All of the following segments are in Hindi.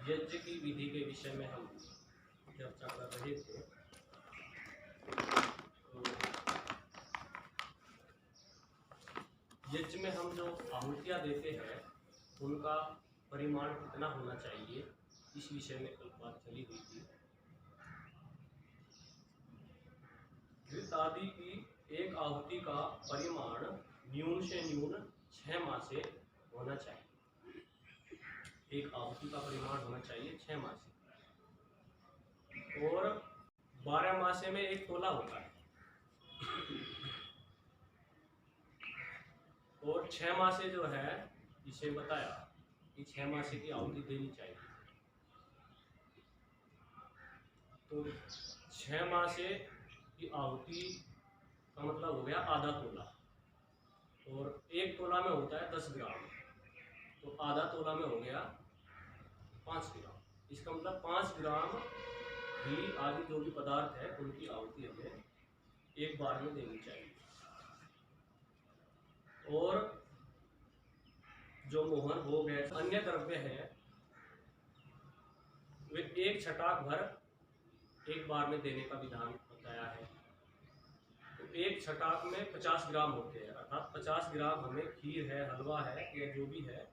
यज्ञ की विधि के विषय में हम चर्चा कर रहे थे। तो यज्ञ में हम जो आहुतियाँ देते हैं उनका परिमाण कितना होना चाहिए, इस विषय में कल बात चली हुई थी। घृत आदि की एक आहुति का परिमाण न्यून से न्यून 6 मासे होना चाहिए। एक आहुति का परिमाण होना चाहिए 6 मासे, और 12 मासे में 1 तोला होता है, और 6 मासे जो है इसे बताया कि 6 मासे की आहुति देनी चाहिए। तो 6 मासे की आहुति का मतलब हो गया आधा तोला, और 1 तोला में होता है 10 ग्राम, तो आधा तोला में हो गया 5 ग्राम। इसका मतलब 5 ग्राम घी आदि जो भी पदार्थ है उनकी आहुति हमें एक बार में देनी चाहिए। और जो मोहन भोग है, अन्य द्रव्य है, वे 1 छटाक भर एक बार में देने का विधान बताया है। तो 1 छटाक में 50 ग्राम होते हैं, अर्थात 50 ग्राम हमें खीर है, हलवा है या जो भी है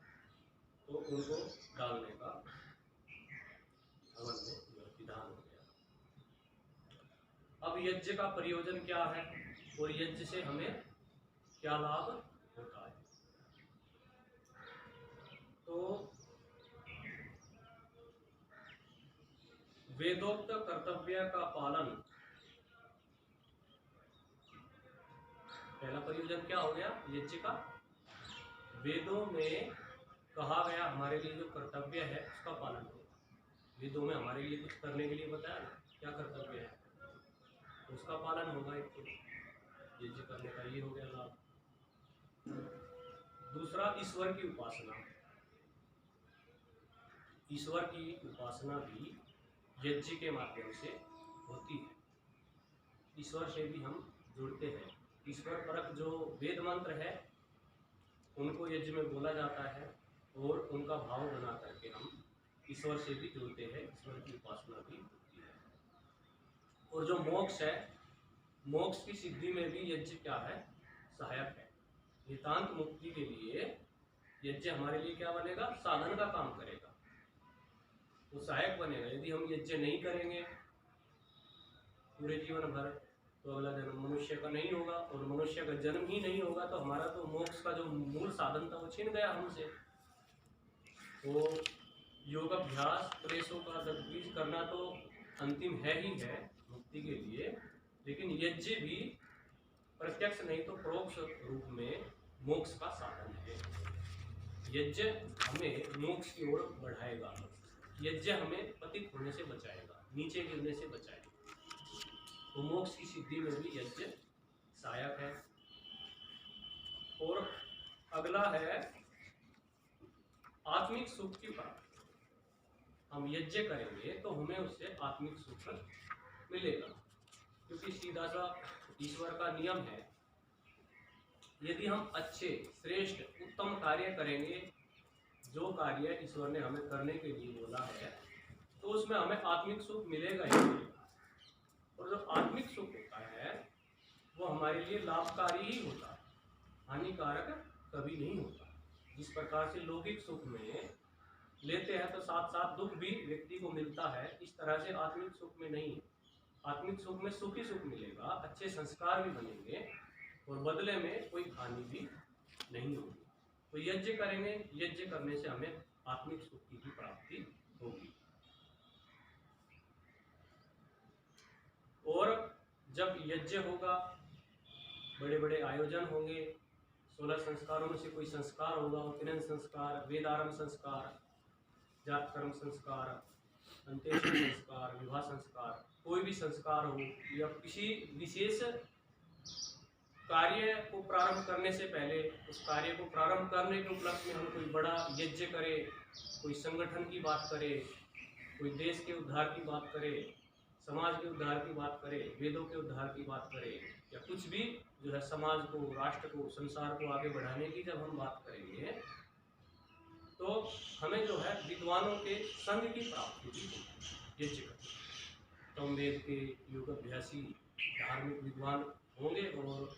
तो उनको डालने का हवन में विधान हो गया। अब यज्ञ का प्रयोजन क्या है और यज्ञ से हमें क्या लाभ होता है। तो वेदोक्त कर्तव्य का पालन, पहला प्रयोजन क्या हो गया यज्ञ का, वेदों में कहा गया हमारे लिए जो कर्तव्य है उसका पालन होगा। वेदों में हमारे लिए कुछ करने के लिए बताया ना, क्या कर्तव्य है, उसका पालन होगा। एक तो यज्ञ करने का ये हो गया लाभ। दूसरा, ईश्वर की उपासना। ईश्वर की उपासना भी यज्ञ के माध्यम से होती है। ईश्वर से भी हम जुड़ते हैं। ईश्वर परक जो वेद मंत्र है उनको यज्ञ में बोला जाता है, और उनका भाव बना करके हम ईश्वर से भी जुड़ते हैं, ईश्वर की उपासना भी होती है। और जो मोक्ष है, मोक्ष की सिद्धि में भी यज्ञ क्या है, सहायक है। नितांत मुक्ति के लिए यज्ञ हमारे लिए क्या बनेगा, साधन का काम करेगा, वो सहायक बनेगा। यदि हम यज्ञ नहीं करेंगे पूरे जीवन भर तो अगला जन्म मनुष्य का नहीं होगा, और मनुष्य का जन्म ही नहीं होगा तो हमारा तो मोक्ष का जो मूल साधन था वो छिन गया हमसे। तो योगाभ्यास क्लेशों का दग्धबीज करना तो अंतिम है ही है मुक्ति के लिए, लेकिन यज्ञ भी प्रत्यक्ष नहीं तो परोक्ष रूप में मोक्ष का साधन है। यज्ञ हमें मोक्ष की ओर बढ़ाएगा, यज्ञ हमें पतित होने से बचाएगा, नीचे गिरने से बचाएगा। तो मोक्ष की सिद्धि में भी यज्ञ सहायक है। और अगला है आत्मिक सुख की प्राप्ति। हम यज्ञ करेंगे तो हमें उससे आत्मिक सुख मिलेगा, क्योंकि सीधा सा ईश्वर का नियम है, यदि हम अच्छे श्रेष्ठ उत्तम कार्य करेंगे, जो कार्य ईश्वर ने हमें करने के लिए बोला है, तो उसमें हमें आत्मिक सुख मिलेगा ही मिलेगा। और जो आत्मिक सुख होता है वो हमारे लिए लाभकारी ही होता है, हानिकारक कभी नहीं होता। जिस प्रकार से लौकिक सुख में लेते हैं तो साथ साथ दुख भी व्यक्ति को मिलता है, इस तरह से आत्मिक सुख में नहीं है। आत्मिक सुख में सुख ही सुख मिलेगा, अच्छे संस्कार भी बनेंगे और बदले में कोई हानि भी नहीं होगी। तो यज्ञ करेंगे, यज्ञ करने से हमें आत्मिक सुख की प्राप्ति होगी। और जब यज्ञ होगा, बड़े बड़े आयोजन होंगे, 16 संस्कारों में से कोई संस्कार होगा, उपनयन संस्कार, वेदारंभ संस्कार, जात कर्म संस्कार, अंत्येष्टि संस्कार, विवाह संस्कार, कोई भी संस्कार हो, या किसी विशेष कार्य को प्रारंभ करने से पहले उस कार्य को प्रारंभ करने के उपलक्ष्य में हम कोई बड़ा यज्ञ करें, कोई संगठन की बात करें, कोई देश के उद्धार की बात करें, समाज के उद्धार की बात करें, वेदों के उद्धार की बात करें, या कुछ भी जो है समाज को, राष्ट्र को, संसार को आगे बढ़ाने की जब हम बात करेंगे तो हमें जो है विद्वानों के संग की प्राप्ति भी होगी यज्ञ करते। तो वेद के योग अभ्यासी धार्मिक विद्वान होंगे और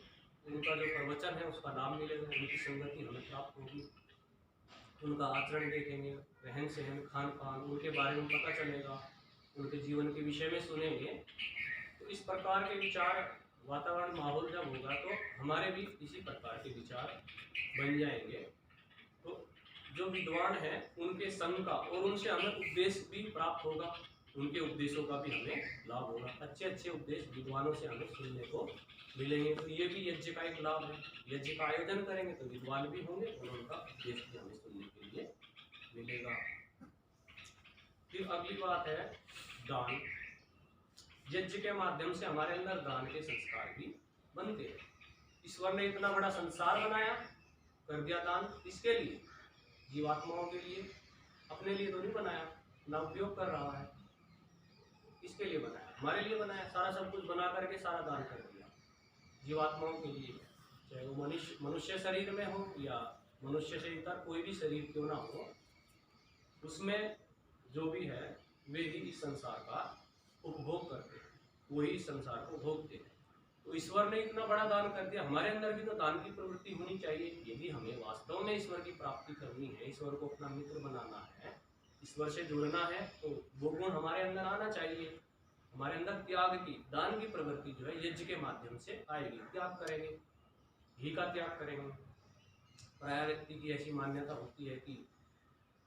उनका जो प्रवचन है उसका लाभ मिलेगा, उनकी संगति हमें प्राप्त होगी, उनका आचरण देखेंगे, रहन सहन, खान पान, उनके बारे में पता चलेगा, उनके जीवन के विषय में सुनेंगे। तो इस प्रकार के विचार वातावरण माहौल जब होगा तो हमारे भी इसी प्रकार के विचार बन जाएंगे। तो जो विद्वान हैं उनके संग का और उनसे हमें उपदेश भी प्राप्त होगा, उनके उपदेशों का भी हमें लाभ होगा। अच्छे अच्छे उपदेश विद्वानों से हमें सुनने को मिलेंगे। तो ये भी यज्ञ का एक लाभ है। यज्ञ का आयोजन करेंगे तो विद्वान भी होंगे और उनका उपदेश भी हमें सुनने के लिए मिलेगा। फिर अगली बात है दान। यज्ञ के माध्यम से हमारे अंदर दान के संस्कार भी बनते हैं। ईश्वर ने इतना बड़ा संसार बनाया, कर दिया दान, इसके लिए जीवात्माओं के लिए, अपने लिए तो नहीं बनाया, ना उपयोग कर रहा है, इसके लिए बनाया, हमारे लिए बनाया। सारा सब कुछ बना करके सारा दान कर दिया जीवात्माओं के लिए, चाहे वो मनुष्य शरीर में हो या मनुष्य से इतर कोई भी शरीर क्यों ना हो, उसमें जो भी है वे ही इस संसार का उपभोग करते हैं, वही इस संसार को भोगते हैं। तो ईश्वर ने इतना बड़ा दान कर दिया, हमारे अंदर भी तो दान की प्रवृत्ति होनी चाहिए। यदि हमें वास्तव में ईश्वर की प्राप्ति करनी है, ईश्वर को अपना मित्र बनाना है, ईश्वर से जुड़ना है, तो वो गुण हमारे अंदर आना चाहिए। हमारे अंदर त्याग की, दान की प्रवृत्ति जो है यज्ञ के माध्यम से आएगी। त्याग करेंगे, घी का त्याग करेंगे। प्राय व्यक्ति की ऐसी मान्यता होती है कि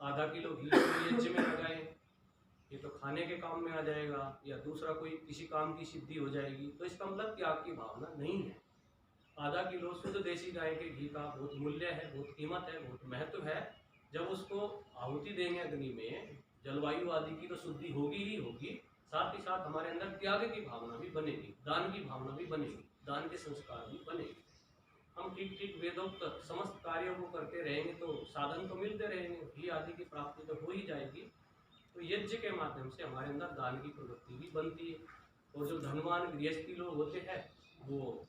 आधा किलो घी यज्ञ में लगाए, ये तो खाने के काम में आ जाएगा, या दूसरा कोई किसी काम की सिद्धि हो जाएगी। तो इसका मतलब त्याग की भावना नहीं है। आधा किलो शुद्ध देसी गाय के घी का बहुत मूल्य है, बहुत कीमत है, बहुत महत्व है। जब उसको आहुति देंगे अग्नि में, जलवायु आदि की तो शुद्धि होगी ही होगी, साथ ही साथ हमारे अंदर त्याग की भावना भी बनेगी, दान की भावना भी बनेगी, दान के संस्कार भी बनेगी। हम ठीक ठीक वेदोक्त समस्त कार्यों को करते रहेंगे तो साधन तो मिलते रहेंगे, घी आदि की प्राप्ति तो हो ही जाएगी। तो यज्ञ के माध्यम से हमारे अंदर दान की प्रवृत्ति भी बनती है। और जो धनवान गृहस्थी लोग होते हैं वो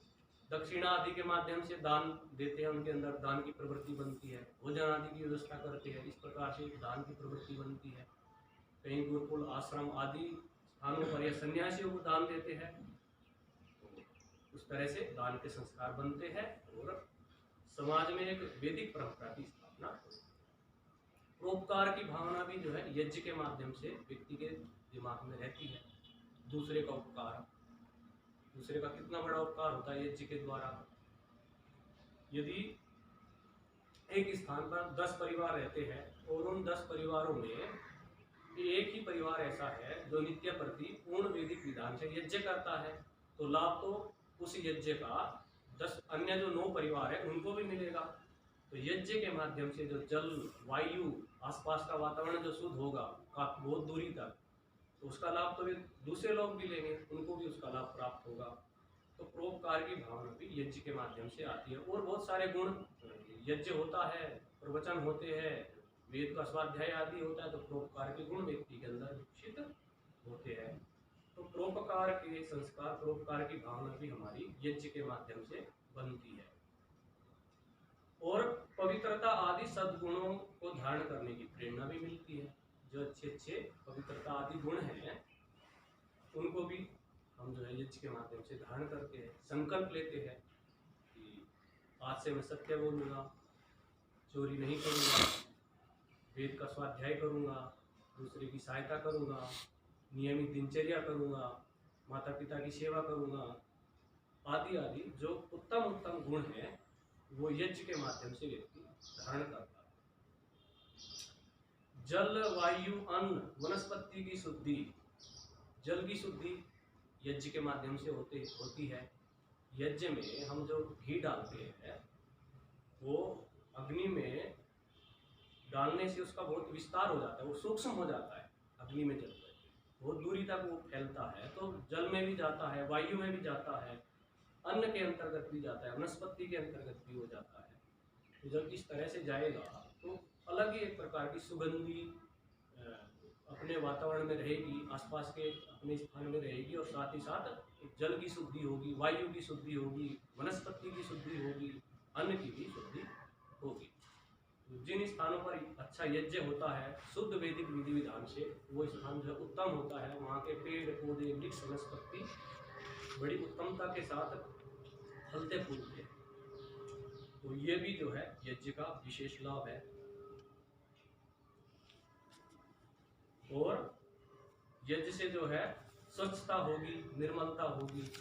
दक्षिणा आदि के माध्यम से दान देते हैं, उनके अंदर दान की प्रवृत्ति बनती है, भोजन आदि की व्यवस्था करते हैं, इस प्रकार से दान की प्रवृत्ति बनती है। कहीं गुरुकुल आश्रम आदि स्थानों पर या सन्यासियों को दान देते हैं, तो उस तरह से दान के संस्कार बनते हैं और समाज में एक वैदिक परंपरा की स्थापना होती है। परोपकार की भावना भी जो है यज्ञ के माध्यम से व्यक्ति के दिमाग में रहती है। दूसरे का उपकार, दूसरे का कितना बड़ा उपकार होता है यज्ञ के द्वारा। यदि एक स्थान पर 10 परिवार रहते हैं और उन 10 परिवारों में एक ही परिवार ऐसा है जो नित्य प्रति पूर्ण वैदिक विधान से यज्ञ करता है, तो लाभ तो उस यज्ञ का 10 अन्य जो 9 परिवार है उनको भी मिलेगा। तो यज्ञ के माध्यम से जो जल, वायु, आसपास का वातावरण जो शुद्ध होगा बहुत दूरी तक, तो उसका लाभ तो वे दूसरे लोग भी लेंगे, उनको भी उसका लाभ प्राप्त होगा। तो परोपकार की भावना भी यज्ञ के माध्यम से आती है। और बहुत सारे गुण, यज्ञ होता है, प्रवचन होते हैं, वेद का स्वाध्याय आदि होता है, तो परोपकार के गुण व्यक्ति के अंदर विकसित होते हैं। तो परोपकार के संस्कार, परोपकार की भावना भी हमारी यज्ञ के माध्यम से बनती है। और पवित्रता आदि सद्गुणों को धारण करने की प्रेरणा भी मिलती है। जो अच्छे अच्छे पवित्रता आदि गुण हैं उनको भी हम जो है यज्ञ के माध्यम से धारण करते हैं। संकल्प लेते हैं कि आज से मैं सत्य बोलूँगा, चोरी नहीं करूँगा, वेद का स्वाध्याय करूँगा, दूसरे की सहायता करूँगा, नियमित दिनचर्या करूँगा, माता पिता की सेवा करूँगा, आदि आदि जो उत्तम उत्तम गुण हैं वो यज्ञ के माध्यम से व्यक्ति धारण करता है। जल, वायु, अन्न, वनस्पति की शुद्धि, जल की शुद्धि यज्ञ के माध्यम से होती है। यज्ञ में हम जो घी डालते हैं वो अग्नि में डालने से उसका बहुत विस्तार हो जाता है, वो सूक्ष्म हो जाता है। अग्नि में जल बहुत दूरी तक वो फैलता है, तो जल में भी जाता है, वायु में भी जाता है, अन्न के अंतर्गत भी जाता है, वनस्पति के अंतर्गत भी हो जाता है। तो जब इस तरह से जाएगा तो अलग ही एक प्रकार की सुगंधी अपने वातावरण में रहेगी, आसपास के अपने स्थान में रहेगी, और साथ ही साथ जल की शुद्धि होगी, वायु की शुद्धि होगी, वनस्पति की शुद्धि होगी, अन्न की भी शुद्धि होगी। जिन स्थानों पर अच्छा यज्ञ होता है शुद्ध वैदिक विधि विधान से, वो स्थान जो है उत्तम होता है, वहाँ के पेड़ पौधे वृक्ष वनस्पति बड़ी उत्तमता के साथ फलते फूलते हैं। तो ये भी जो है यज्ञ का विशेष लाभ है। और यज्ञ से जो है स्वच्छता होगी, निर्मलता होगी,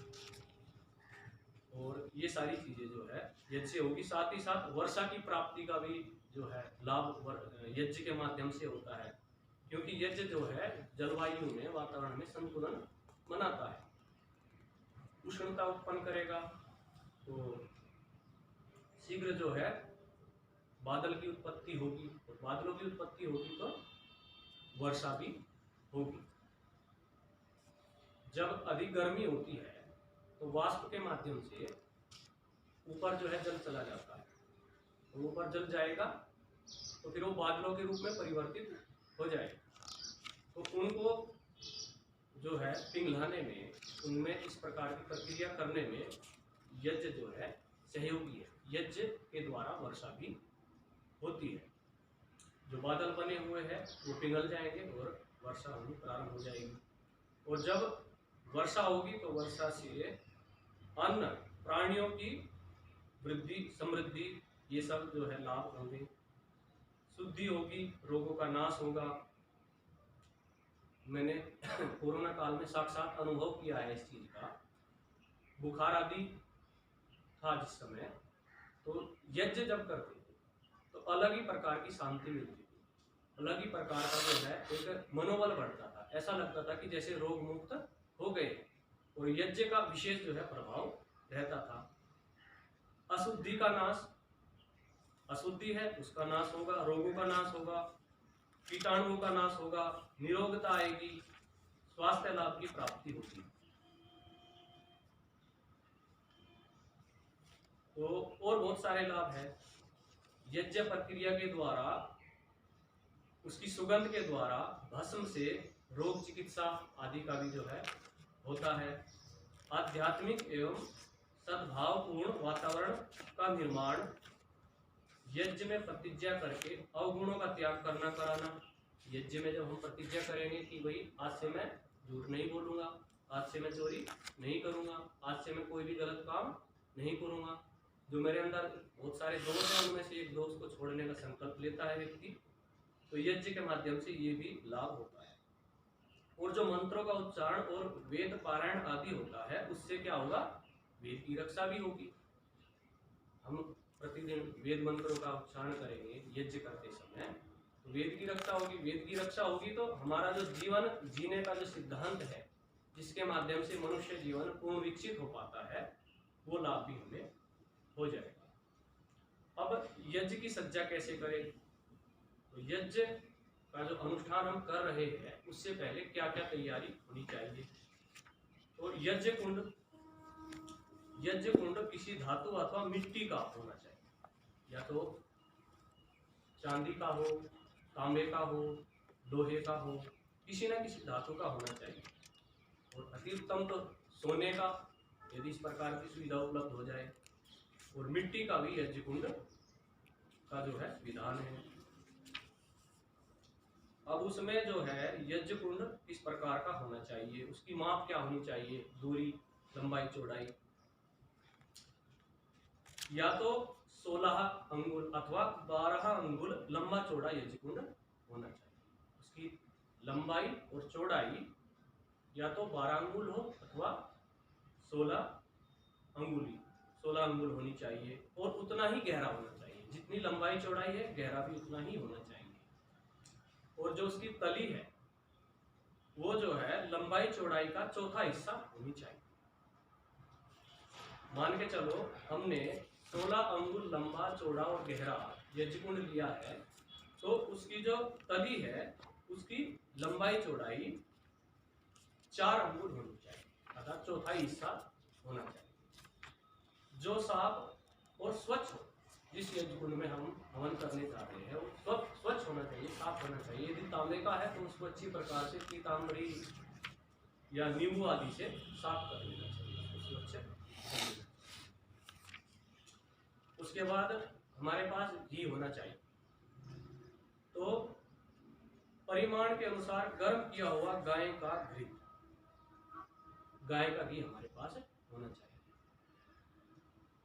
और ये सारी चीजें जो है यज्ञ से होगी। साथ ही साथ वर्षा की प्राप्ति का भी जो है लाभ यज्ञ के माध्यम से होता है, क्योंकि यज्ञ जो है जलवायु में, वातावरण में संतुलन बनाता है, उष्णता उत्पन्न करेगा, तो शीघ्र जो है बादल की उत्पत्ति होगी, और बादलों की उत्पत्ति होगी तो वर्षा भी होगी। जब अधिक गर्मी होती है तो वाष्प के माध्यम से ऊपर जो है जल चला जाता है, और ऊपर जल जाएगा तो फिर वो बादलों के रूप में परिवर्तित हो जाएगा। तो उनको जो है पिघलाने में, उनमें इस प्रकार की प्रक्रिया करने में यज्ञ जो है सहयोगी है। यज्ञ के द्वारा वर्षा भी होती है। जो बादल बने हुए हैं वो पिघल जाएंगे और वर्षा होनी प्रारंभ हो जाएगी। और जब वर्षा होगी तो वर्षा से अन्न, प्राणियों की वृद्धि, समृद्धि, ये सब जो है लाभ होंगे। शुद्धि होगी, रोगों का नाश होगा। मैंने कोरोना काल में साक्षात अनुभव किया है इस चीज का। बुखार आदि था जिस समय, तो यज्ञ जब करते थे तो अलग ही प्रकार की शांति मिलती थी, अलग ही प्रकार का जो है एक मनोबल बढ़ता था। ऐसा लगता था कि जैसे रोग मुक्त हो गए, और यज्ञ का विशेष जो है प्रभाव रहता था। अशुद्धि का नाश, अशुद्धि है उसका नाश होगा, रोगों का नाश होगा, कीटाणुओं का नाश होगा, निरोगता आएगी, स्वास्थ्य लाभ की प्राप्ति होगी। तो और बहुत सारे लाभ है। यज्ञ प्रक्रिया के द्वारा, उसकी सुगंध के द्वारा भस्म से रोग चिकित्सा आदि का भी जो है होता है। आध्यात्मिक एवं सद्भावपूर्ण वातावरण का निर्माण, यज्ञ में प्रतिज्ञा करके अवगुणों का त्याग करना कराना। यज्ञ में जब हम प्रतिज्ञा करेंगे कि भाई आज से मैं झूठ नहीं बोलूंगा, आज से मैं चोरी नहीं करूंगा, आज से मैं कोई भी गलत काम नहीं करूंगा, जो मेरे अंदर बहुत सारे दोष हैं उनमें से एक दोष को छोड़ने का संकल्प लेता है व्यक्ति, तो यज्ञ के माध्यम से ये भी लाभ होता है। और जो मंत्रों का उच्चारण और वेद पारायण आदि होता है, उससे क्या होगा, वेद की रक्षा भी होगी। हम प्रतिदिन वेद मंत्रों का उच्चारण करेंगे यज्ञ करते समय, तो वेद की रक्षा होगी। वेद की रक्षा होगी तो हमारा जो जीवन जीने का जो सिद्धांत है, जिसके माध्यम से मनुष्य जीवन पूर्ण विकसित हो पाता है, वो लाभ भी हमें हो जाएगा। अब यज्ञ की सज्जा कैसे करें, तो यज्ञ का जो अनुष्ठान हम कर रहे हैं उससे पहले क्या क्या तैयारी होनी चाहिए। तो यज्ञ कुंड किसी धातु अथवा मिट्टी का होना चाहिए, या तो चांदी का हो, तांबे का हो, लोहे का हो, किसी न किसी धातु का होना चाहिए। और अति उत्तम तो सोने का, यदि इस प्रकार की सुविधा उपलब्ध हो जाए। और मिट्टी का भी यज्ञ कुंड का जो है विधान है। अब उसमें जो है यज्ञ कुंड किस प्रकार का होना चाहिए, उसकी माप क्या होनी चाहिए, दूरी, लंबाई, चौड़ाई। या तो 16 अंगुल अथवा 12 अंगुल लंबा चौड़ा यज्ञ कुंड होना चाहिए। उसकी लंबाई और चौड़ाई या तो 12 अंगुल हो अथवा 16 अंगुल होनी चाहिए, और उतना ही गहरा होना चाहिए। जितनी लंबाई चौड़ाई है, गहरा भी उतना ही होना चाहिए। और जो उसकी तली है वो जो है लंबाई चौड़ाई का चौथा हिस्सा होनी चाहिए। मान के चलो हमने 16 अंगुल लंबा, चौड़ा और गहरा यज्ञ कुंड लिया है, तो उसकी जो तली है उसकी लंबाई चौड़ाई 4 अंगुल होनी चाहिए, अर्थात चौथा हिस्सा होना चाहिए। जो साफ और स्वच्छ हो, जिस यज्ञ कुंड में हम हवन करने चाहते हैं वो स्वच्छ होना चाहिए, साफ होना चाहिए। यदि तांबे का है तो उसको अच्छी प्रकार से पीताम्बरी या नींबू आदि से साफ कर लेना चाहिए, उसको स्वच्छ। उसके बाद हमारे पास घी होना चाहिए। तो परिमाण के अनुसार गर्म किया हुआ गाय का घी, गाय का घी हमारे पास होना चाहिए।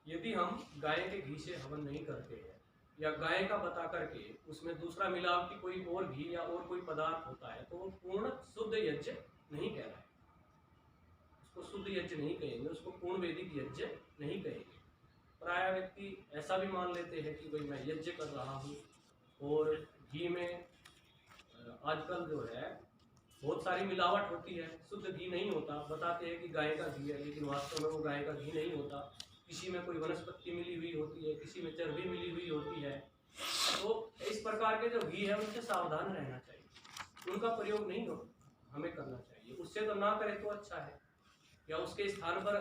यदि हम गाय के घी से हवन नहीं करते हैं या गाय का बता करके उसमें दूसरा मिलावटी कोई और घी या और कोई पदार्थ होता है तो वो पूर्ण शुद्ध यज्ञ नहीं कहलाए, उसको शुद्ध यज्ञ नहीं कहेंगे, उसको पूर्ण वैदिक यज्ञ नहीं कहेंगे। प्राय व्यक्ति ऐसा भी मान लेते हैं कि भाई मैं यज्ञ कर रहा हूँ, और घी में आजकल जो है बहुत सारी मिलावट होती है, शुद्ध घी नहीं होता। बताते हैं कि गाय का घी है, लेकिन वास्तव में वो गाय का घी नहीं होता। किसी में कोई वनस्पति मिली हुई होती है, किसी में चर्बी मिली हुई होती है। तो इस प्रकार के जो घी है उनसे सावधान रहना चाहिए, उनका प्रयोग नहीं हमें करना चाहिए। उससे तो ना करें तो अच्छा है, या उसके स्थान पर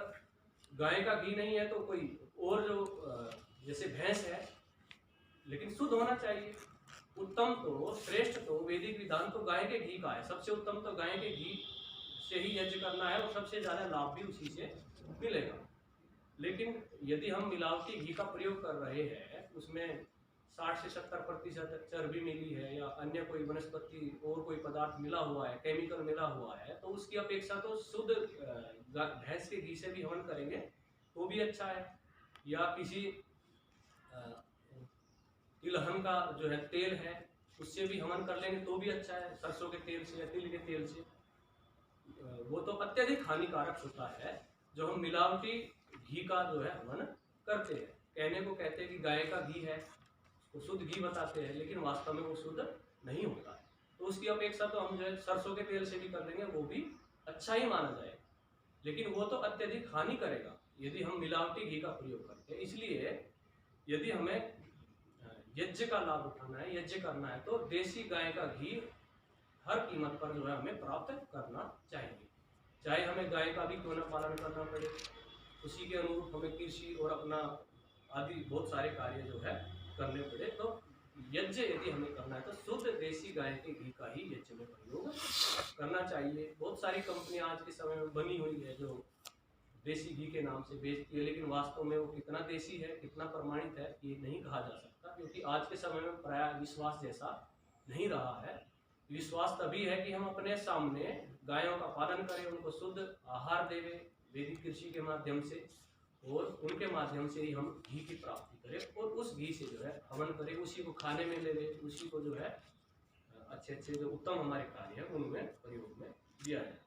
गाय का घी नहीं है तो कोई और जो जैसे भैंस है, लेकिन शुद्ध होना चाहिए। उत्तम तो श्रेष्ठ तो वैदिक विधान तो गाय के घी का है, सबसे उत्तम तो गाय के घी से ही यज्ञ करना है और सबसे ज़्यादा लाभ भी उसी से मिलेगा। लेकिन यदि हम मिलावटी घी का प्रयोग कर रहे हैं, उसमें 60 से 70% चर्बी मिली है या अन्य कोई वनस्पति और कोई पदार्थ मिला हुआ है, केमिकल मिला हुआ है, तो उसकी अपेक्षा तो शुद्ध भैंस के घी से भी हवन करेंगे तो भी अच्छा है। या किसी तिलहन का जो है तेल है उससे भी हवन कर लेंगे तो भी अच्छा है, सरसों के तेल से या तिल के तेल से। वो तो अत्यधिक हानिकारक होता है जो हम मिलावटी घी का जो है हवन करते हैं। कहने को कहते हैं कि गाय का घी है, उसको शुद्ध घी बताते हैं, लेकिन वास्तव में वो शुद्ध नहीं होता है। तो उसकी अपेक्षा तो हम जो है सरसों के तेल से भी कर लेंगे, वो भी अच्छा ही माना जाए, लेकिन वो तो अत्यधिक हानि करेगा यदि हम मिलावटी घी का प्रयोग करते हैं। इसलिए यदि हमें यज्ञ का लाभ उठाना है, यज्ञ करना है, तो देसी गाय का घी हर कीमत पर जो है हमें प्राप्त करना चाहिए, चाहे हमें गाय का भी क्यों न पालन करना पड़े। उसी के अनुरूप हमें कृषि और अपना आदि बहुत सारे कार्य जो है करने पड़े। तो यज्ञ यदि हमें करना है तो शुद्ध देसी गाय के घी का ही यज्ञ में प्रयोग करना चाहिए। बहुत सारी कंपनियां आज के समय में बनी हुई है जो देसी घी के नाम से बेचती है, लेकिन वास्तव में वो कितना देसी है, कितना प्रमाणित है, ये नहीं कहा जा सकता, क्योंकि आज के समय में प्राय विश्वास जैसा नहीं रहा है। विश्वास तभी है कि हम अपने सामने गायों का पालन करें, उनको शुद्ध आहार देवें वैदिक कृषि के माध्यम से, और उनके माध्यम से ही हम घी की प्राप्ति करें और उस घी से जो है हवन करें, उसी को खाने में ले लें, उसी को जो है अच्छे अच्छे जो उत्तम हमारे कार्य हैं उनमें प्रयोग में दिया जाए,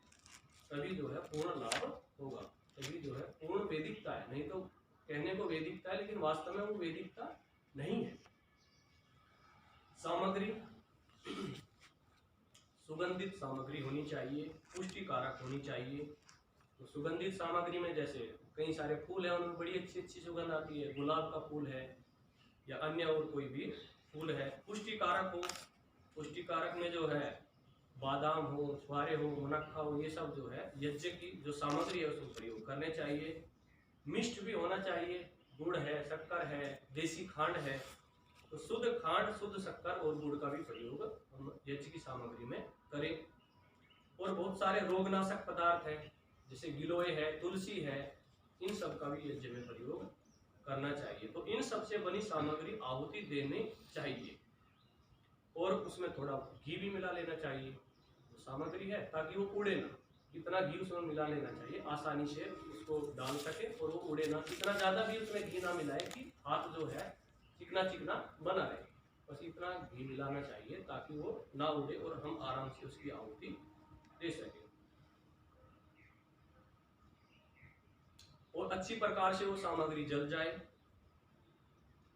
तभी जो है पूर्ण लाभ होगा, तभी जो है पूर्ण वैदिकता है। नहीं तो कहने को वैदिकता है, लेकिन वास्तव में वो वैदिकता नहीं है। सामग्री सुगंधित सामग्री होनी चाहिए, पुष्टिकारक होनी चाहिए। तो सुगंधित सामग्री में जैसे कई सारे फूल हैं, उनमें बड़ी अच्छी अच्छी सुगंध आती है, गुलाब का फूल है या अन्य और कोई भी फूल है। पुष्टिकारक हो, पुष्टिकारक में जो है बादाम हो, छुहारे हो, मुनक्खा हो, ये सब जो है यज्ञ की जो सामग्री है उसको प्रयोग करने चाहिए। मिष्ट भी होना चाहिए, गुड़ है, शक्कर है, देसी खांड है, तो शुद्ध खांड, शुद्ध शक्कर और गुड़ का भी प्रयोग हम यज्ञ की सामग्री में करें। और बहुत सारे रोगनाशक पदार्थ है, जैसे गिलोय है, तुलसी है, इन सब का भी यज्ञ में प्रयोग करना चाहिए। तो इन सब से बनी सामग्री आहुति देनी चाहिए, और उसमें थोड़ा घी भी मिला लेना चाहिए। तो सामग्री है ताकि वो उड़े ना, इतना घी उसमें मिला लेना चाहिए, आसानी से उसको डाल सके और वो उड़े ना। इतना ज़्यादा भी उसमें घी ना मिलाए कि हाथ जो है चिकना चिकना बना रहे, बस इतना घी मिलाना चाहिए ताकि वो ना उड़े और हम आराम से उसकी आहुति दे सकें, और अच्छी प्रकार से वो सामग्री जल जाए।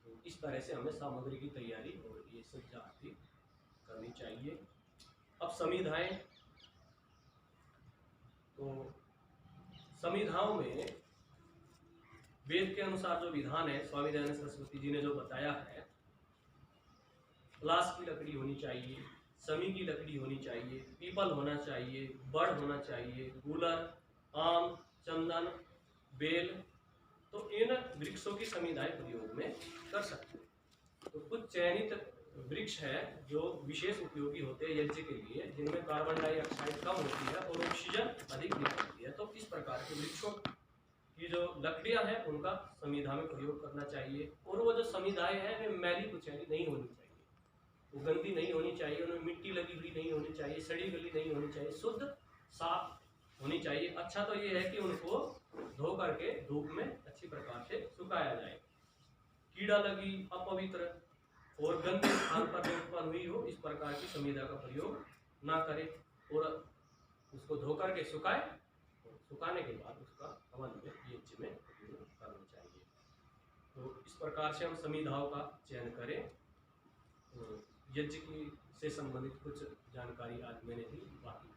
तो इस तरह से हमें सामग्री की तैयारी और ये सज्जा आदि करनी चाहिए। अब समिधाएं, तो समिधाओं में वेद के अनुसार जो विधान है, स्वामी दयानंद सरस्वती जी ने जो बताया है, पलाश की लकड़ी होनी चाहिए, समी की लकड़ी होनी चाहिए, पीपल होना चाहिए, बड़ होना चाहिए, गूलर, आम, चंदन, बेल, तो इन वृक्षों की समिधाएं प्रयोग में कर सकते हैं। तो कुछ चयनित वृक्ष है जो विशेष उपयोगी होते हैं यज्ञ के लिए, जिनमें कार्बन डाइऑक्साइड कम होती है और ऑक्सीजन अधिक निकलती है। तो इस प्रकार के वृक्षों की जो लकड़ियां हैं उनका समिधा में प्रयोग करना चाहिए, और वो जो समिधाएं हैं वे मैली कुचैली नहीं होनी चाहिए। वो गंदी नहीं होनी चाहिए, उनमें मिट्टी लगी हुई नहीं होनी चाहिए, सड़ी गली नहीं होनी चाहिए, शुद्ध साफ होनी चाहिए। अच्छा तो ये है कि उनको धो करके धूप में अच्छी प्रकार से सुखाया जाए। कीड़ा लगी, अपवित्र और गंदे स्थान पर उत्पन्न हुई हो, इस प्रकार की संविदा का प्रयोग ना करें और उसको धो करके सुखाए। सुखाने के बाद उसका हवन में यज्ञ में उपयोग करना चाहिए। तो इस प्रकार से हम संविधाओं का चयन करें। तो यज्ञ की से संबंधित कुछ जानकारी आज मैंने दी, बाकी